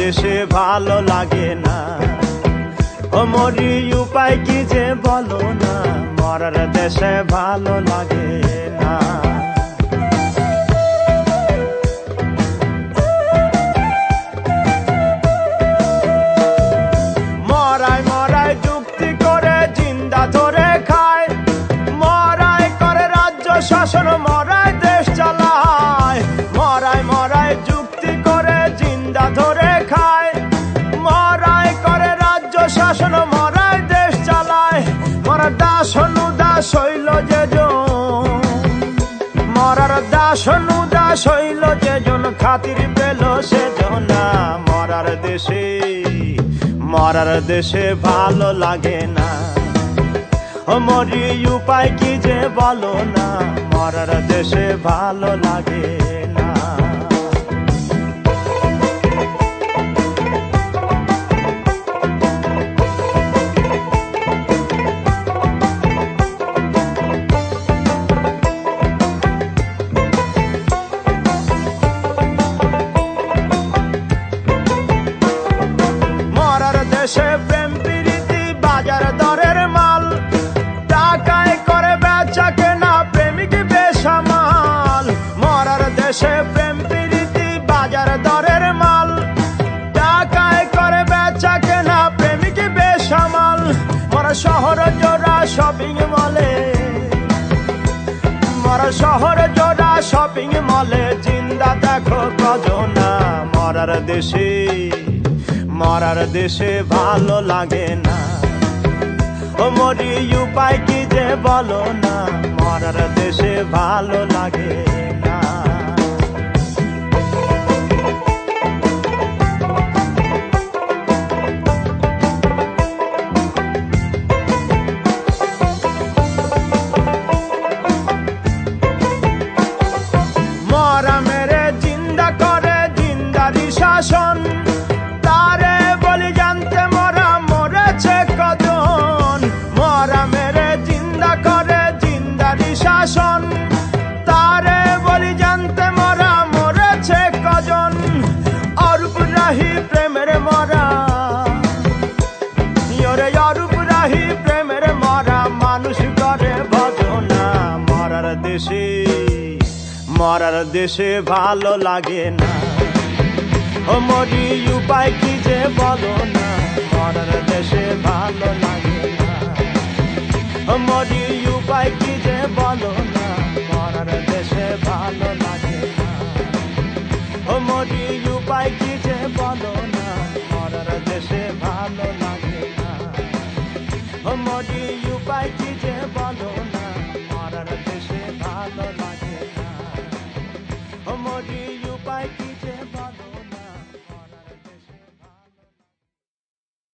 দেশে ভালো লাগে না। ও মরি উপায় কি যে বলো না, মরার দেশে ভালো লাগে না। মরায় মরায় যুক্তি করে জিন্দা ধরে খায়, মরায় করে রাজ্য শাসন, মরায় দেশ চালায়। মরায় মরায় যুক্তি করে জিন্দা ধরে খায়, মরায় করে রাজ্য শাসন, মরায় দেশ চালায়। মরার দাস অনুদাস হইল যেজন, মরার দাস অনুদাস হইল যেজন, খাতির পেল সেজন। মরার দেশে ভালো লাগে না। ও মরি উপায় কি যে বলো না, মরার দেশে ভালো লাগে না। দেশে প্রেম প্রীতি বাজার দরের মাল, টাকায় করে বেচা কেনা প্রেমিক বেসামাল। মরার দেশে প্রেম প্রীতি বাজার দরের মাল, টাকায় করে বেচা কেনা প্রেমিক বেসামাল। মরা শহর জোড়া শপিং মলে, মরা শহর জোড়া শপিং মলে, জিন্দা দেখো কজনা। মরার দেশে ভালো লাগে না। ও মরি উপায় কি যে বলো না, মরার দেশে ভালো লাগে না। মরা মেরে জিন্দা করে জিন্দারি শাসন, তারে বলি জানতে মরা মরেছে কজন। মরা মেরে জিন্দা করে জিন্দারি শাসন, তারে বলি জানতে মরা মরেছে কজন। অরূপ রাহি প্রেমের মরা, ওরে অরূপ রাহি প্রেমের মরা, মানুষ করে ভজনা। মরার দেশে ভালো লাগে না। ও মরি উপায় কি যে বলো না, মরার দেশে ভালো লাগে না। ও মরি উপায় কি যে বলো না, মরার দেশে ভালো লাগে না। ও মরি উপায় কি যে বলো না, মরার দেশে ভালো লাগে না। ও মরি উপায় কি যে বলো